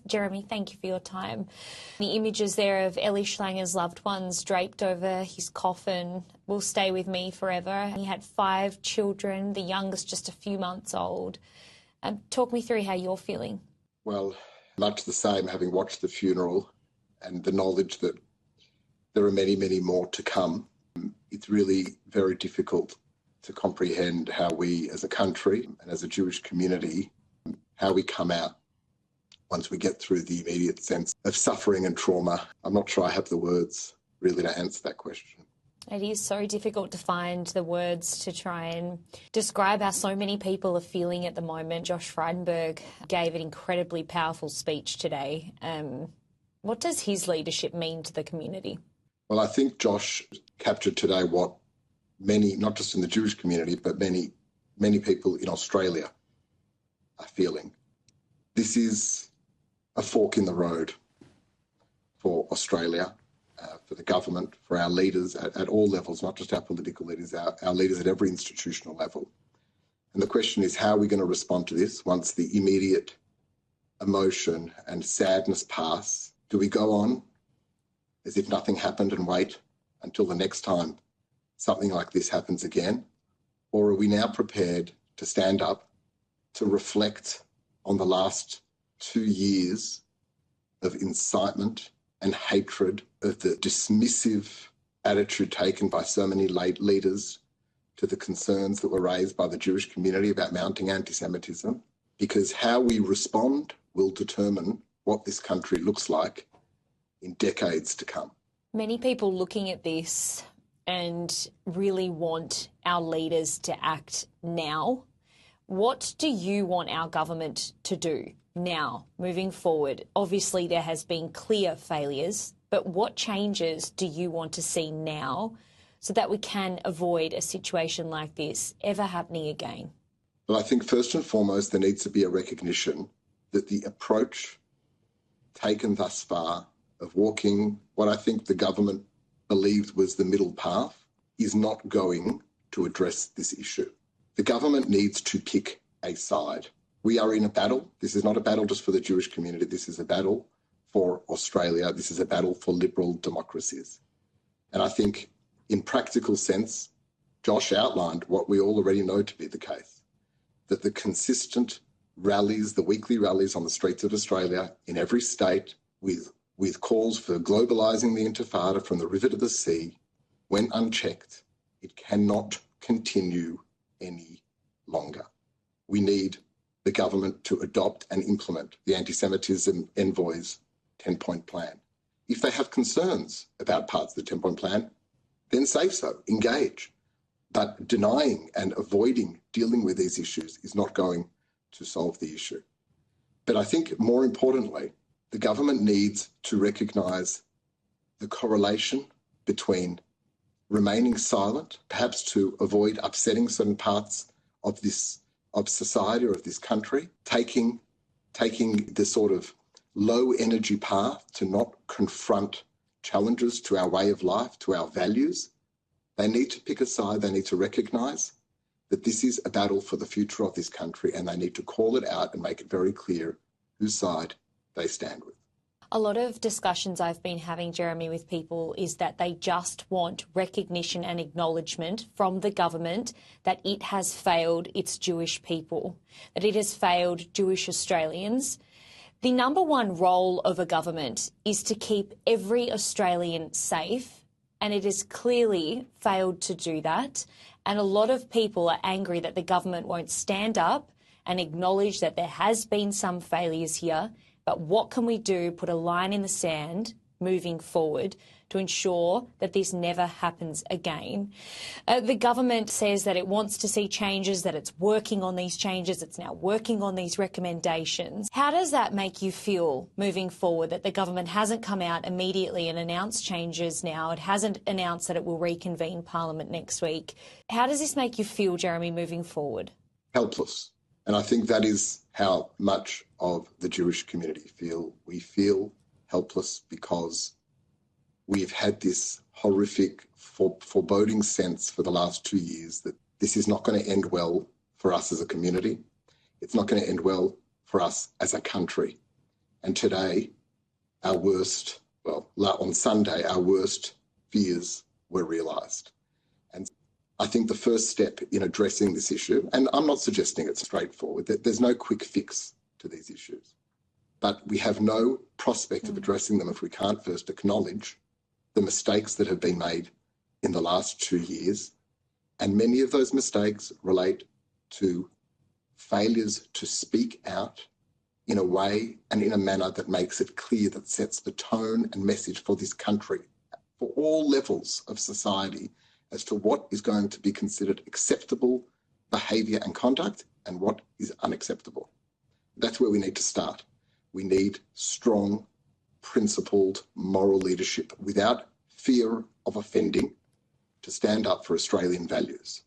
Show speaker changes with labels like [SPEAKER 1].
[SPEAKER 1] Jeremy, thank you for your time. The images there of Ellie Schlanger's loved ones draped over his coffin will stay with me forever. He had 5 children, the youngest just a few months old. Talk me through how you're feeling.
[SPEAKER 2] Well, much the same, having watched the funeral and the knowledge that there are many, many more to come. It's really very difficult to comprehend how we as a country and as a Jewish community, how we come out once we get through the immediate sense of suffering and trauma. I'm not sure I have the words really to answer that question.
[SPEAKER 1] It is so difficult to find the words to try and describe how so many people are feeling at the moment. Josh Frydenberg gave an incredibly powerful speech today. What does his leadership mean to the community?
[SPEAKER 2] Well, I think Josh captured today what many, not just in the Jewish community, but many people in Australia are feeling. This is a fork in the road for Australia, for the government, for our leaders at all levels, not just our political leaders, our leaders at every institutional level. And the question is, how are we going to respond to this once the immediate emotion and sadness pass? Do we go on as if nothing happened and wait until the next time something like this happens again? Or are we now prepared to stand up, to reflect on the last 2 years of incitement and hatred, of the dismissive attitude taken by so many late leaders to the concerns that were raised by the Jewish community about mounting anti-Semitism? Because how we respond will determine what this country looks like in decades to come.
[SPEAKER 1] Many people looking at this and really want our leaders to act now. What do you want our government to do now, moving forward? Obviously, there has been clear failures, but what changes do you want to see now so that we can avoid a situation like this ever happening again?
[SPEAKER 2] Well, I think first and foremost, there needs to be a recognition that the approach taken thus far of walking what I think the government believed was the middle path is not going to address this issue. The government needs to pick a side. We are in a battle. This is not a battle just for the Jewish community. This is a battle for Australia. This is a battle for liberal democracies. And I think in practical sense, Josh outlined what we all already know to be the case, that the consistent rallies, the weekly rallies on the streets of Australia in every state with calls for globalising the intifada from the river to the sea, when unchecked, it cannot continue any longer. We need the government to adopt and implement the anti-Semitism envoy's 10-point plan. If they have concerns about parts of the 10-point plan, then say so, engage. But denying and avoiding dealing with these issues is not going to solve the issue. But I think more importantly, the government needs to recognise the correlation between remaining silent, perhaps to avoid upsetting certain parts of society or of this country, taking the sort of low energy path to not confront challenges to our way of life, to our values. They need to pick a side. They need to recognise that this is a battle for the future of this country, and they need to call it out and make it very clear whose side they stand with.
[SPEAKER 1] A lot of discussions I've been having, Jeremy, with people is that they just want recognition and acknowledgement from the government that it has failed its Jewish people, that it has failed Jewish Australians. The number one role of a government is to keep every Australian safe, and it has clearly failed to do that. And a lot of people are angry that the government won't stand up and acknowledge that there has been some failures here. But what can we do, put a line in the sand moving forward to ensure that this never happens again? The government says that it wants to see changes, that it's working on these changes, it's now working on these recommendations. How does that make you feel moving forward, that the government hasn't come out immediately and announced changes now? It hasn't announced that it will reconvene Parliament next week. How does this make you feel, Jeremy, moving forward?
[SPEAKER 2] Helpless. And I think that is how much of the Jewish community feel. We feel helpless because we've had this horrific foreboding sense for the last 2 years that this is not going to end well for us as a community. It's not going to end well for us as a country. And today, on Sunday, our worst fears were realised. And I think the first step in addressing this issue, and I'm not suggesting it's straightforward, that there's no quick fix to these issues, but we have no prospect of addressing them if we can't first acknowledge the mistakes that have been made in the last 2 years. And many of those mistakes relate to failures to speak out in a way and in a manner that makes it clear, that sets the tone and message for this country, for all levels of society, as to what is going to be considered acceptable behaviour and conduct and what is unacceptable. That's where we need to start. We need strong, principled, moral leadership without fear of offending to stand up for Australian values.